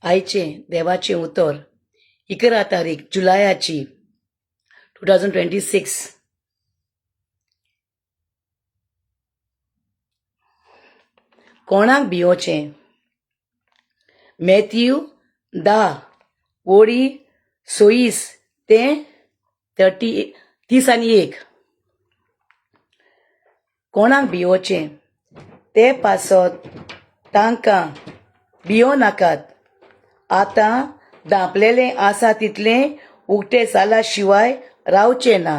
आयचे देवाचे उतर 11 तारीख जुलयाची 2026. कोणाक भिवोचें? मॅथ्यू 10 ओळी 26 ते 31. कोणाक भिवोचें? ते पासत तांकां भियो नाकात. आतां धांपलेले आसा तितले उक्ते जाला शिवाय रावचे ना.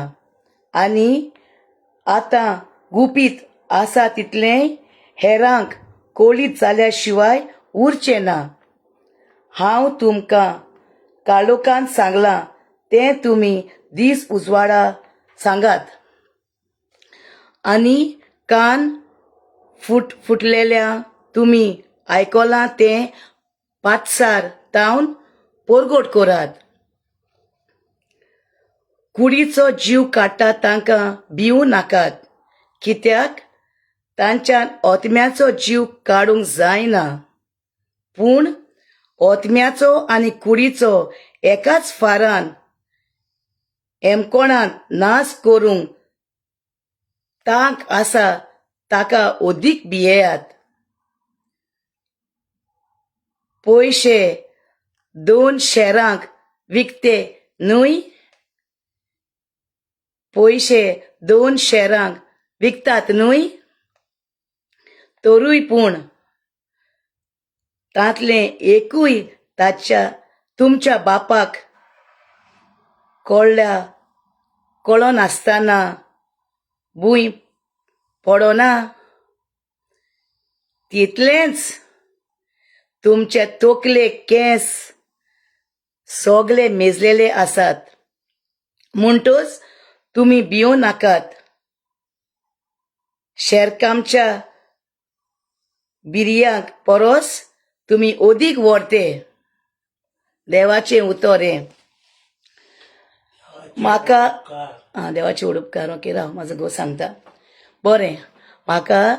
आनी आतां गुपीत आसा तितले हेरांक कोळीत जाल्या शिवाय उरचे ना. हांव तुमकां काळोखांत सांगलां तें तुमी दीस उजवाडा सांगात. आनी कान फुटलेल्या तुमी आयकलां तें पाटसार तावन पोरगोट करात. कुडीचो जीव काडटा तांकां भिवू नाकात, कित्याक तांच्यान ओतम्याचो जीव काडूंक जायना. पूण ओतम्याचो आनी कुडीचो एकाच फारान एमकोणान नाश करूंक तांक आसा ताका ओदीक भियेयात. पयशे 2 शेरांक विकते न्हय? पयशे 2 शेरांक विकतात न्हय? तरूय पूण तांतले एकूय तुमच्या बापाक कळो नासतना भूंय पडोना. तितलेंच तुमचे तोकले केंस सोगले मेजलेले आसात. म्हणटच तुमी भियो नाकात. शेरकामच्या बिरयांक परोस तुमी ओदीक व्हरते. देवाचें उतर हें. म्हाका देवाचे उपकार. ओके राव, म्हाजो घोव सांगता. बरें, म्हाका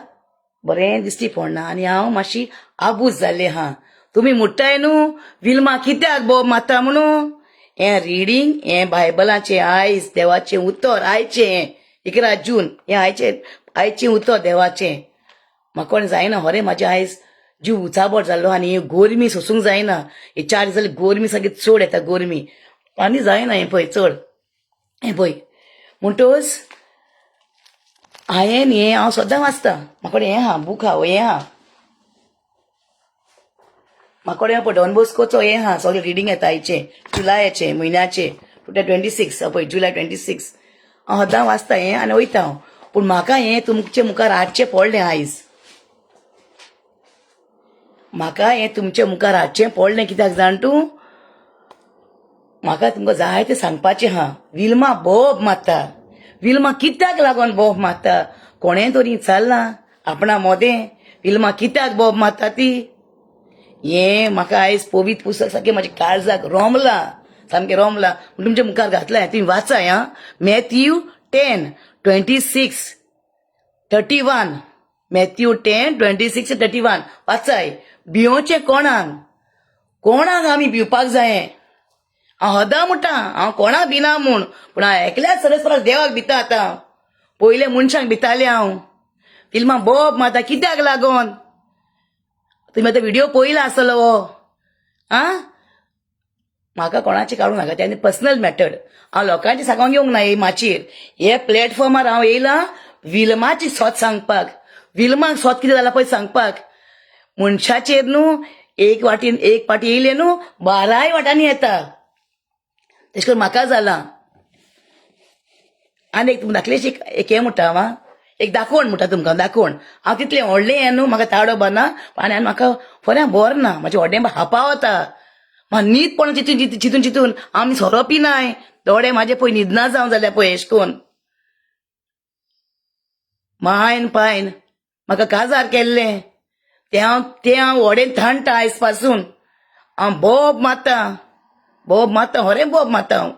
बरें दिसती पडना आनी हांव मातशी आबूज जाल्लें आहा. तुमी म्हणटाय न्हू विल्मा कित्याक बोब मारता म्हणून. हें रिडींग हें बायबलाचें आयज देवाचें उतर आयचें हें 11 जून हें आयचें उतर देवाचें. म्हाका कोण जायना होरें म्हाजें आयज जीव उचाबड जाल्लो आनी हे गोरमी सोसूंक जायना. हे 4 दीस जाली गोरमी सारकी चड येता गोरमी आनी जायना हें पळय चड. हें पळय म्हणटच हांव सद्दां वाचतां. म्हाका हें आहा बूक आहा हें आहा. म्हाका पळय डॉन बॉस्कोचो हें आहा सगळें रिडींग येता आयचें जुलयाचें म्हयन्याचें 2026 पळय जुलय 26. हांव सद्दां वाचता हें आनी वयता हांव. पूण म्हाका हें तुमचे मुखार हाडचें पडलें आयज. म्हाका हें तुमचे मुखार हाडचें पडलें कित्याक जाण तूं. म्हाका तुमकां जाय तें सांगपाचें आहा. विल्मा बोब मारता. विल्मा कित्याक लागोन बोब मारता? कोणें तरी विचारलां आपणा मोदें विल्मा कित्याक बोब मारता ती? हें म्हाका आयज पवित्र पुस्तक सारकें म्हाज्या काळजाक रोमलां, सामकें रोमलां. तुमच्या मुखार घातलां तुमी वाचाय. मॅथ्यू 10 26 31. मॅथ्यू 10 26 31 वाचाय. भिवोचें कोणाक आमी भिवपाक जाये? हांव सदां म्हणटा हांव कोणाक भिना म्हूण, पूण हांव एकल्याच सरस्वराक देवाक भिता. आतां पयले मनशांक भितालें हांव. फिल्मां बोब मारता कित्याक लागोन? तुमी आतां व्हिडिओ पयला आसतलो हो. म्हाका कोणाचें काडूंक नाका तें पर्सनल मॅटर. हांव लोकांचें सांगोंक येवंक ना माचयेर. हे प्लॅटफॉर्मार हांव येयलां विल्माची सोत सांगपाक. विल्माक सोत कितें जालां पळय सांगपाक. मनशाचेर न्हू एक पाटी येयले न्हू 12 वाटांनी येता. तेश करून म्हाका जालां. आनी एक धाकलेशी एक हें म्हणटा हांव एक दाखोवन म्हणटा तुमकां दाखोवन. हांव तितलें व्हडलें हें न्हू म्हाका ताळो बरना आनी म्हाका फऱ्यां बरें ना. म्हाजें व्हडें हापावता. म्हाका न्हीद पडना चिंतून हांव सोरोपी नाय. दोळे म्हाजे पळय न्हिदना जावं जाल्यार पळय एश कोन्न मायन पायन म्हाका काजार केल्लें तें हांव व्हडें थाणटा आयज पासून. हांव बोब मारता होरें बोब मारता हांव.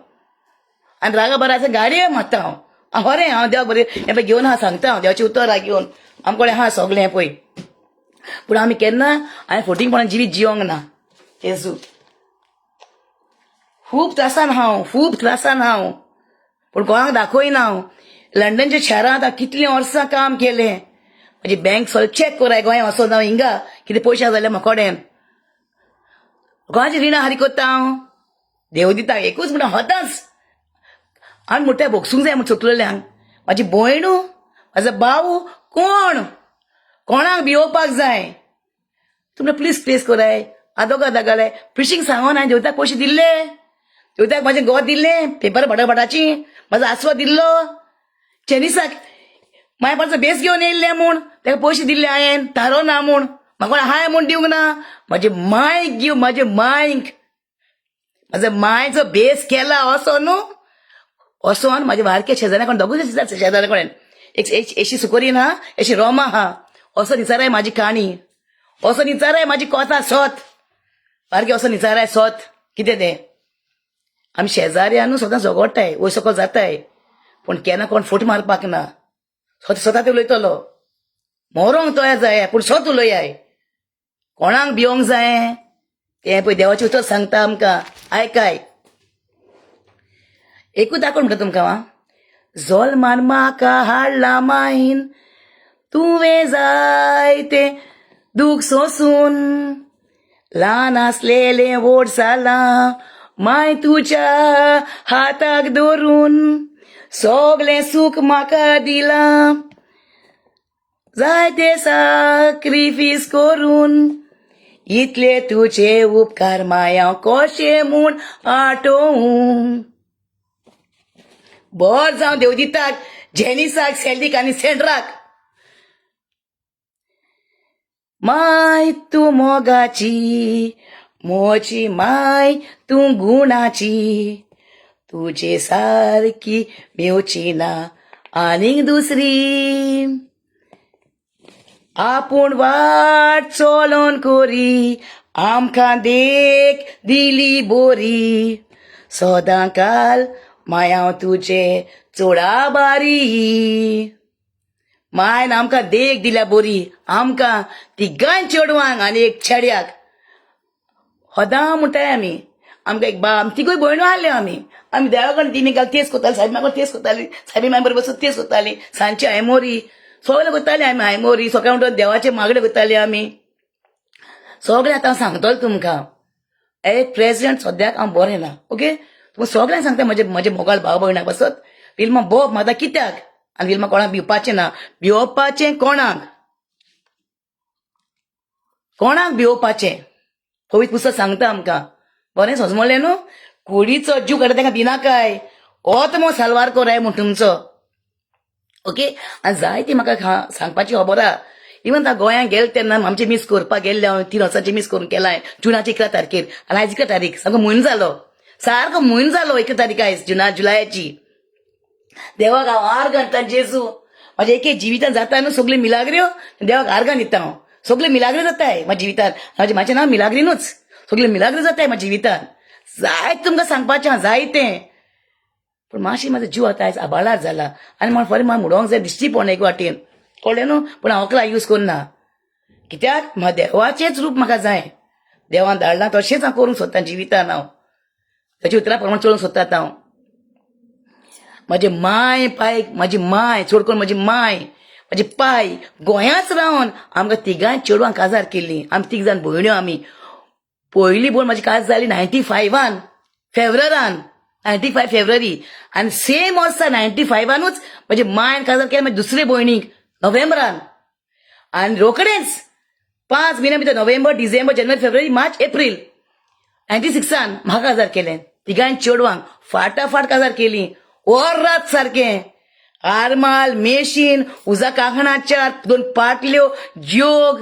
आनी रागा बरा आसा गाडये मारता हांव होरें. हांव देवाक बरें हें पळय घेवन हांव सांगता हांव देवाचें उतर घेवन आमकोडे आहा सगलें पळय. पूण आमी केन्ना हांवें 14 जिवीत जिवंक ना. जेजू खूब त्रासान हांव पूण कोणाक दाखयना हांव लंडनच्या शारांत कितलीं वर्सां काम केलें म्हजी बँक सगळें चॅक कोराय गोंया वचोन हांव हिंगा कितें पयशे जाले म्हाका कडेन गोंयाची रिणां हारी कोत्ता हांव देव दिता एकूच म्हणटा होताच आनी मोठ्या भोगसूंक जाय म्हण चोटलेल्यांक म्हाजी भयणू म्हाजो भाऊ कोणाक भिवपाक जाय तुमकां प्लीज प्लेस कोराय आदोगाद दागाले फिशींग सांगोन हांवें देवताक पयशे दिल्ले देवताक म्हाजें गोत दिल्लें पेपर बटाबटाची म्हाजो आसवो दिल्लो चॅनिसाक मायपाचो बेस घेवन येयल्ले म्हूण ताका पयशे दिल्ले हांवें तारो ना म्हूण म्हाका हाय म्हूण दिवंक ना म्हाजे मांयक दिव म्हाजे मांयक म्हाजो मांयचो बेस केला असो न्हू असोन म्हाज्या बारक्या शेजाऱ्याकडे दोगूच शेजाऱ्या कडेन एक एशी सुकोरीन हा एशी रोमा हा असो निचाराय म्हाजी काणी असो निचाराय म्हाजी कोता सोत बारके असो निचाराय सोत कितें तें आमी शेजाऱ्या न्हू सदां झगडटाय वयर सकयल जाताय पूण केन्ना कोण फूट मारपाक ना स्वता ते उलयतलो मोरोंक तोय जाय पूण स्वत उलयाय कोणाक भिवंक जाय तें पळय देवाचें उतर सांगता आमकां आयकाय एकूच दाखोवन म्हणटा तुमकां हांव जोल्मान म्हाका हाडला मायन तुवें जाय तें दूख सोसून ल्हान आसलेलें व्हड जालां माय तुज्या हाताक धरून सगळें सूख म्हाका दिलां जाय तें सॅक्रिफीस करून इतले तुजे उपकार माया कशे म्हूण आठोवं बर जावं देव दिताक जेनिसाक सेल्डीक आनी सेंड्राक माय तूं मोगाची मोची माय तूं गुणाची तुजे सारकी मेवची ना आनीक दुसरी आपूण वाट चलोन कोरी आमकां देख दिली बोरी सदां काल माया तुजे चोडा बारी मायन आमकां देख दिल्या बोरी आमकां तिगांय चेडवांक आनी एक चेड्याक सदां म्हणटाय आमी आमकां एक तिगूय भयणू आहल्यो आमी देवा कडेन तिमी घाल तेच कोताली सायबी मागोर तेच कोताली सायबी माय बरोबर बसून तेच कोताली सांजची आयमोरी सगळें कोताली आमी आयमोरी सकाळी म्हणटा देवाचे मागणे कोताली आमी सगळें आतां हांव सांगतलो तुमकां एक प्रेसिडेंट सद्याक हांव बरें ना ओके तुमकां सगळ्यांक सांगता म्हजे मोगाळ भाव भयणाक बसत विल्मा बोब माता कित्याक आनी विल्मा कोणाक भिवपाचें ना भिवपाचें कोणाक भिवपाचें पवित्र पुस्तक सांगता आमकां बरें समजलें न्हू कुडीचो जीव काडटा ताका दिनाकाय होच मो सालवार कोराय म्हूण तुमचो ओके आनी जायती म्हाका सांगपाची खबर आहा इवन ता गोंयांत गेले तेन्ना आमचे मीस करपाक गेल्ले हांव 3 वर्सांचे मीस करून केलाय जुनाची 11 तारखेर आनी आयज 11 तारीख सारको म्हयनो जालो 11 तारीख आयज जुलायाची देवाक हांव आर्ग घालता जेजू म्हाज्या एक जिवितान जाता न्हू सगल्यो मिलाग्र्यो देवाक आर्गां दिता हांव सगल्यो मिलाग्र्यो जाताय म्हाज्या जिवितान म्हाजें नांव मिलाग्रीनूच सगल्यो मिलाग्र्यो जाताय म्हाज्या जिवितान जायत तुमकां सांगपाचें जायतें पूण मातशी म्हाजो जीव आतां आयज आबाळार जाला आनी म्हाका फरें म्हाका म्हणोंक जाय दिश्टी पडना एक वाटेन कळ्ळें न्हू पूण हांव अकला यूज करना कित्याक म्हाका देवाचेंच रूप म्हाका जाय देवान धाडलां तशेंच हांव करूंक सोदतां जिवितान हांव ताच्या उतरा प्रमाण चलोवंक सोदतात हांव म्हाजे माय पाय म्हाजी माय चड करून म्हाजी माय म्हाजे पाय गोंयांच रावन आमकां तिगांय चेडवांक काजार केल्लीं आमी 3 जाण भयण्यो आमी पयली भयण म्हाजी काज जाली 95 फेब्रुवारान 95 फेब्रुवारी आनी सेम वर्सा 95नूच म्हाजे मायन काजार केलें म्हाजे दुसरे भयणीक नोव्हेंबरान आनी रोखडेंच 5 म्हयन्या भितर नोव्हेंबर डिसेंबर जानेवारी फेब्रुवारी मार्च एप्रील 96 म्हाका काजार केलें तिगांय चेडवांक फाटाफाट काजार केलीं रात सारकें आरमाल मेशीन उजा कांकणाच्या 2 पाटल्यो जोग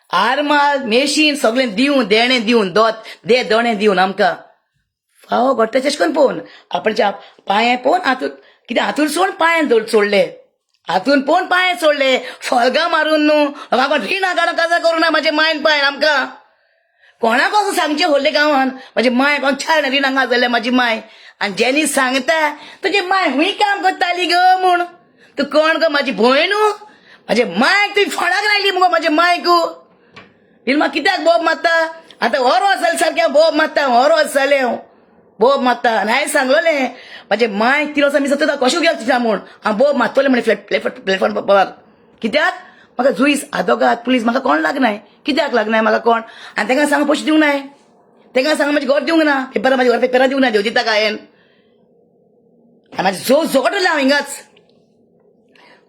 आरमाल मेशीन सगळें दिवन देणें दिवन दोणें दिवन आमकां फावो घडटा तशें करून पळोवन आपणच्या पांये पळोवन हातून सोड पांयान सोडले हातून पळोवन पांये सोडले फलगां मारून न्हू म्हाका रीण आगार काजार करूं ना म्हाजे मायन पांय आमकां कोणाक वचून सांगचें व्हडले गांवांत म्हाजे माय कोण छान रीण हांगा जाल्यार म्हाजी माय आनी जेनी सांगता तुजे माय हुंय काम करताली ग म्हूण तूं कोण गो म्हाजी भयणू म्हाजे मायक तुवें फोणाक लायली मुगो म्हाजे मायकू विल्मा कित्याक बोब मारता आता हो रोज जाले सारकें बोब मारता हो रोज जालें हांव बोब मारता आनी हांवें सांगलोलें म्हाजे माय तिलो मी सतत कशें गेलो तिच्या म्हूण हांव बोब मारतलें म्हणे प्लॅटफॉर्मार कित्याक म्हाका जुईस आदोगाद पुलीस म्हाका कोण लागनाय कित्याक लागनाय म्हाका कोण आनी तांकां सांग पयशे दिवंक नाय तांकां सांग म्हाजें घर दिवंक ना पेपरां म्हाजें घर पेपरां दिवंक ना देव दिता काय आनी म्हाजें झगडलें हांव हिंगाच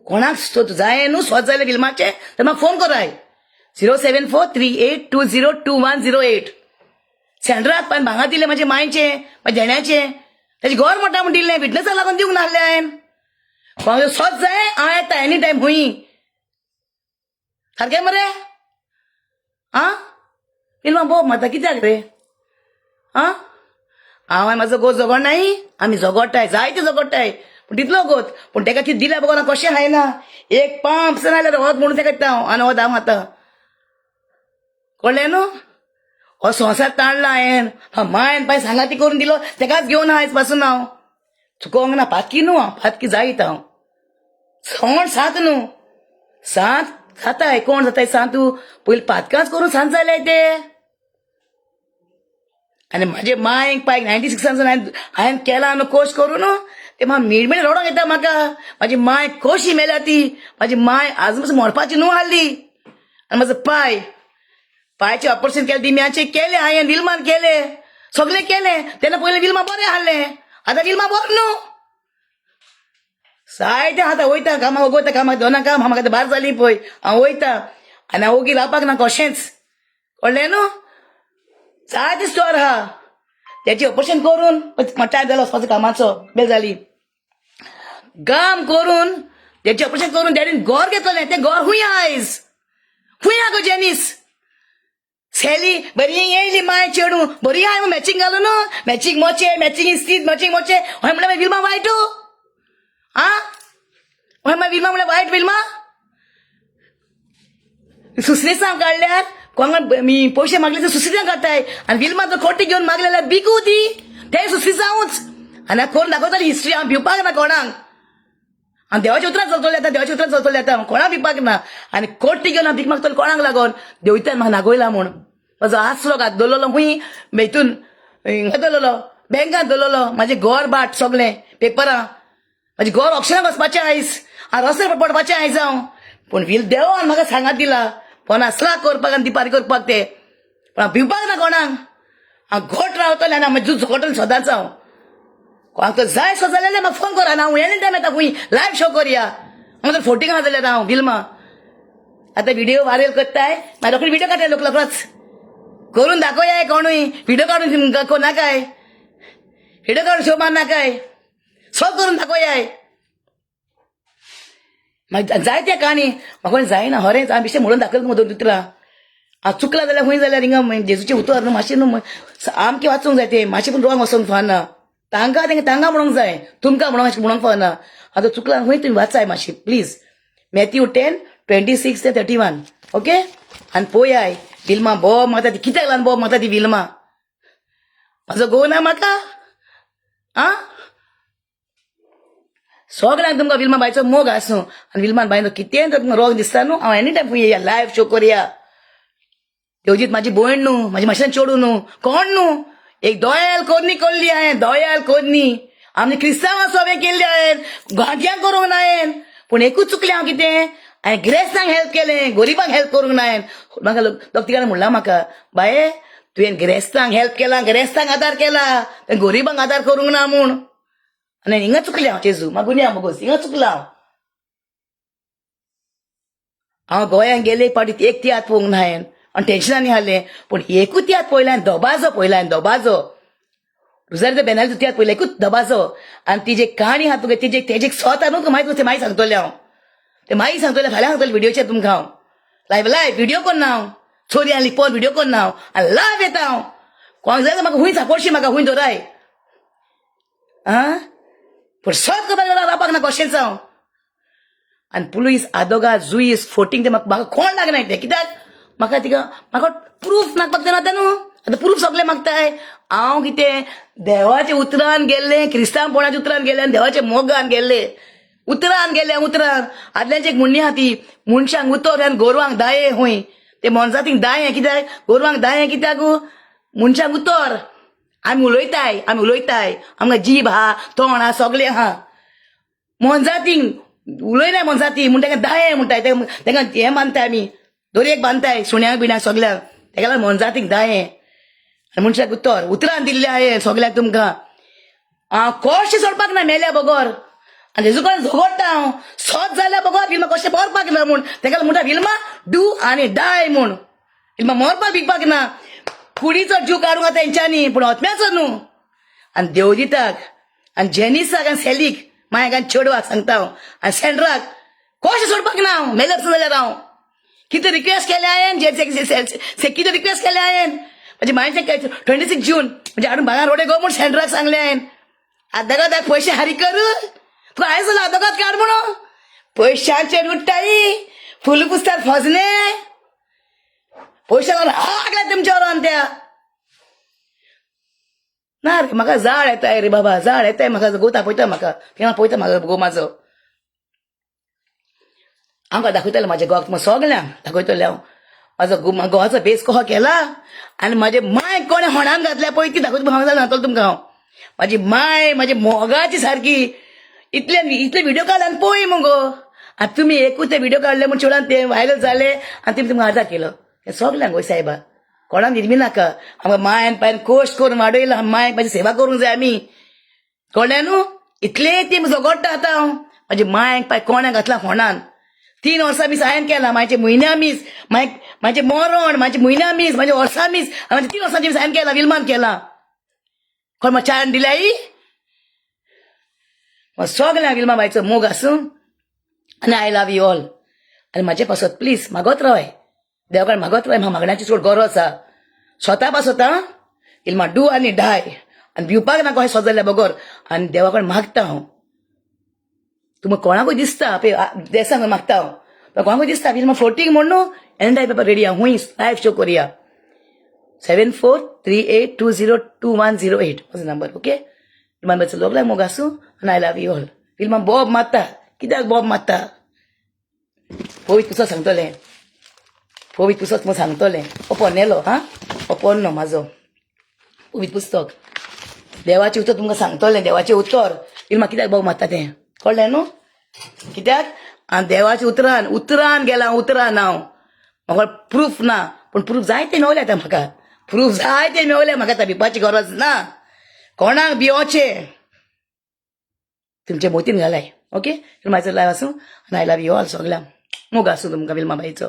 कोणाक जाय न्हू स्वत जालें विल्माचें तर म्हाका फोन कराय 07438202108 सेंडराक पान भांगा दिलें म्हाजे मायचें म्हाज्या जेण्याचें ताजें घर मोठा म्हूण दिल्लें विटनसाक लागून दिवंक नासलें हांवें कोणाक स्वत जाय हांव येता एनी टायम हुंय सारकें मरे आं विल्मा बोब माता कित्याक रे आं हांव म्हाजो गोत झगडनाय आमी झगडटाय जायते झगडटाय पूण तितलो गोत पूण ताका कितें दिल्या बघो ना कशें हायना एक पांप जाल्यार वत म्हणून ताका दिता हांव आनी वत हांव आतां कळ्ळें न्हू हो संवसार ताणला हांवें मायन पाय सांगाती करून दिलो ताकाच घेवन आयज पासून हांव चुकोवंक ना पातकी न्हू हांव पातकी जायत हांव सवण सात न्हू सात जाताय कोण जाताय सांग तूं पयलीं पातकांच करून सांत जाल्याय ते आनी म्हाजे मायक पायक 96 हांवें केला न्हू कोर्स करून ते म्हाका मिडमिड रडोंक येता म्हाका म्हाजी माय कशी मेल्या ती म्हाजी माय आजून पासून मरपाची न्हू हाल्ली आनी म्हाजो पायचें ऑपरेशन केलें दिम्याचें केलें हांवें विल्मान केलें सगळें केलें तेन्ना पयलें विल्मा बरें हाडलें आतां विल्मा बरो न्हू जायतें आतां वयता कामाक वयता कामाक दोना काम म्हाका आतां भायर जाली पळय हांव वयता आनी हांव ओगी रावपाक ना कशेंच कळ्ळें न्हू जायतें स्टोर आहा त्याची ऑपरेशन करून टायम जालो वचपाचो कामाचो बेल जाली काम करून त्याची ऑपरेशन करून डॅडीन घर घेतलें तें घर हुंय आयज हुंय गो जेनीस सेली बरी येयली माय चेडू बरी हांवें मॅचिंग घालून न्हू मॅचिंग मोचे मॅचिंग इस्तीद मॅचिंग मोचे हय म्हणल्यार विल्मा वायट आं हय मागीर विल्मा म्हणल्यार वायट विल्मा सुस्रेसांव काडल्यार कोणाक मी पयशे मागले तर सुस्रेसांव काडटाय आनी विल्मा तर खोटी घेवन मागले जाल्यार बिकू ती ते सुस्रेसांवूच आनी कोण दाखयताली हिस्ट्री हांव भिवपाक ना कोणाक हांव देवाच्या उतरां चलतलें आतां देवाच्या उतरां चलतलें आतां कोणाक भिवपाक ना आनी कोटी घेवन हांव भीक मागतलें कोणाक लागोन देवितान म्हाका नागोयला म्हूण म्हाजो आसरो घात दवरलेलो हुंय हितून दवरलेलो बँकांत दवरलेलो म्हाजें घर बाट सगळें पेपरां म्हाजें घर ऑप्शनाक वचपाचें आयज हांव रस्त्यार पडपाचें आयज हांव पूण देवान म्हाका सांगात दिला 50 लाख करपाक आनी दिपारी करपाक ते पूण हांव भिवपाक ना कोणाक हांव घोट रावतलें आनी हांव म्हाजें झगडटलें सदांच हांव कोणाक तर जाय सो जाल्यार म्हाका फोन करा हांव एनी टायम येता हुंय लायव्ह शो करया हांव तर फोटींग आहा जाल्यार हांव विल्मा आतां व्हिडिओ वायरल करताय मागीर रोखडी व्हिडिओ काडटाय लोक रोखडोच करून दाखोवया कोणूय व्हिडिओ काडून नाकाय व्हिडिओ काडून शो मार नाकाय सो करून दाखोवया मागीर जायत्या काणी म्हाका जायना हरेंच हांव बेश्टें म्हणून दाखयलें दोन उतरां हांव चुकला जाल्यार हुंय जाल्यार हिंगा जेजूचें उतर न्हू मातशें न्हू आमकें वाचूंक जाय तें मातशें पूण रॉंग वचोंक फावना तांकां म्हणूंक जाय तुमकां म्हणूंक फावना आतां चुकला हुंय तुमी वाचाय मातशी प्लीज मॅथ्यू 10:26 ते 31 ओके आनी पळयाय विल्मा बोब मागता ती कित्याक लागून बोब मागता ती विल्मा म्हाजो घोव ना म्हाका आं सगळ्यांक तुमकां विल्मा बायचो मोग आसूं आनी विल्मान बायनो कितें तर तुमकां रोग दिसता न्हू हांव एनी टायम येया लायव्ह शो करया देवजीत म्हाजी भयण न्हू म्हाजी मातशें चेडू न्हू कोण न्हू एक दोयाल कोदनी करली हांवें दोयाल कोदनी आमचे क्रिस्तांवां सभेक केल्ली हांवें घांट्यांक करूंक ना हांवें पूण एकूच चुकलें हांव कितें हांवें गिरेस्तांक हेल्प केलें गरीबांक हेल्प करूंक ना हांवें म्हाका दोग म्हणला म्हाका बाये तुवें गिरेस्तांक हेल्प केला गिरेस्तांक आदार केला गरीबांक आदार करूंक ना म्हूण आनी हिंगा चुकलें हांव जेजू मागुनी बोगोस हिंगा चुकलां हांव गोंयांत गेले पावटी एक तियात्र पळोवंक ना हांवें आनी टेन्शनांनी हाडलें पूण एकूच तियात्र पळयलें दोबाजो पळयलें दोबाजो रुजारी बेनाली तियात्र पळयलें एकूच दोबाजो आनी ती जी काणी आहा तुका तेजे स्वता न्हू मागीर मागीर सांगतलें हांव ते मागीर सांगतलें फाल्यां सांगतलें व्हिडिओचेर तुमकां हांव लायव्ह व्हिडिओ करना हांव चोरी आनी लिपोवन व्हिडिओ करना हांव आनी लायव्ह येता हांव कोणाक जाय म्हाका हुंय सांपडशी म्हाका हुंय दवराय आं पूण सत करपाक रावपाक ना कशेंच हांव आनी पुलीस आदोगाद जुईस फोटींग ते म्हाका कोण लागना ते कित्याक म्हाका प्रूफ नाकपाक जाय आतां न्हू आतां प्रूफ सगळें मागताय हांव कितें देवाच्या उतरान गेल्लें क्रिस्तांवपणाच्या उतरान गेलें आनी देवाच्या मोगान गेल्लें उतरान गेलें उतरान आदल्यांची एक म्हणणी आहा ती मनशांक उतर आनी गोरवांक दाये हुंय ते मोनजातींक दाय कित्याक गोरवांक दाय कित्याक मनशांक उतर आमी उलयताय आमकां जीब आहा तोंड आहा सगळें आहा मोनजातींक उलयनाय मोनजाती म्हण ताका दाये म्हणटाय ताका हें बांदताय आमी दोरयेक बांदताय सुण्याक बिण्याक सगळ्यांक ताका लागून मोनजातींक दाये आनी मनशाक उतरान दिल्लें हांवें सगळ्याक तुमकां कशें सोडपाक ना मेल्या बगोर आनी तेजो कडेन झगडटा हांव सोत जाल्या बगोर विल्मा कशें मरपाक ना म्हूण ताका म्हणटा विल्मा डू आनी डाय म्हूण विल्मा मरपाक बिकपाक ना कुडीचो जीव काडूंक तेंच्यांनी पूण आत्म्याचो न्हू आनी देवदिताक आनी जेनिसाक आनी सेलीक मायक आनी चेडवाक सांगता हांव आनी सेंड्राक कशें सोडपाक ना हांव मेल्या पसून जाल्यार हांव कितें रिक्वेस्ट केलें हांवें कितें रिक्वेस्ट केलें हांवें म्हणजे मायचे 26 जून म्हणजे हाडून भांगर रोडे गो म्हूण सेंड्राक सांगलें हांवें आदागादाक पयशे हारी कर तुका हांवें जाल्यार आदागाद काड म्हणून पयशांचेर उठ्ठाई फूल पुस्तार फजने पयशे लागून हागल्या तुमच्या वरान त्या ना रे म्हाका जाळ येताय रे बाबा जाळ येताय म्हाका गोता पळयता म्हाका थिंगा पळयता म्हाका गो म्हाजो आमकां दाखयतलें म्हाज्या गोवाक सगल्यांक दाखयतलें हांव म्हाजो गोवाचो बेस कहो केला आनी म्हाजे माय कोणें होणान घातल्या पळय ती दाखयता हांव जाल्यार घातलो तुमकां हांव म्हाजी माय म्हाजी मोगाची सारकी इतले व्हिडिओ काड आनी पळय मुगो आनी तुमी एकूच ते व्हिडिओ काडले म्हूण चेडवान ते व्हायरल जाले आनी तुमी तुमकां आदार केलो हें सगल्यांक वय सायबा कोणाक निर्मी नाका आमकां मायन पायन कोश्ट करून वाडयला मायक म्हाजी सेवा करूंक जाय आमी कळ्ळें न्हू इतले ती झगडटा आतां हांव म्हाजी मायक पाय कोणाक घातला फोंडान 3 वर्सां मीस हांवें केला म्हाजे म्हयन्या मीस म्हाजे मरण म्हाजे म्हयन्या मीस म्हाजे वर्सां मीस म्हाजे 3 वर्सांचे मीस हांवें केला विल्मान केला कोण म्हाका चान दिल्याई सगळ्यांक विल्मा बायचो मोग आसूं आनी आय लव यू ऑल आनी म्हाजे पासत प्लीज मागत रावय देवा कडेन मागत रावय म्हाका मागण्याची चड गरज आसा स्वता पासत विल्मा डू आनी डाय आनी भिवपाक नाका अशें सजल्या बगर आनी देवा कडेन मागता हांव तुमकां कोणाकूय दिसता देसांक मागता हांव कोणाकूय दिसता विल्मा 40 म्हण न्हू एंड टायप रेडी या हुंय लायव्ह शो करुया 7438202108 म्हजो नंबर ओके विल्मा बायचो लोकलांक मोग आसूं आनी I love you all Wilma Bob मारता कित्याक बॉब मारता पवित्र पुस्तक सांगतलें पवित्र पुस्तक तुमकां सांगतलें ओपन नेलो ओपन न्हू म्हाजो पवित्र पुस्तक देवाचें उतर तुमकां सांगतलें देवाचें उतर विल्मा कित्याक बॉब मारता तें कळ्ळें न्हू कित्याक आनी देवाच्या उतरान गेला उतरान हांव म्हाका प्रूफ ना पूण प्रूफ जाय ते मेवले आतां म्हाका प्रूफ जाय ते मेवले म्हाका आतां भिवपाची गरज ना कोणाक भिवचें तुमचे मोतीन घालाय ओके म्हाजो लायव आसूं आनी आय लव यू ऑल सगळ्यांक मोग आसूं तुमकां विल्मा बाईचो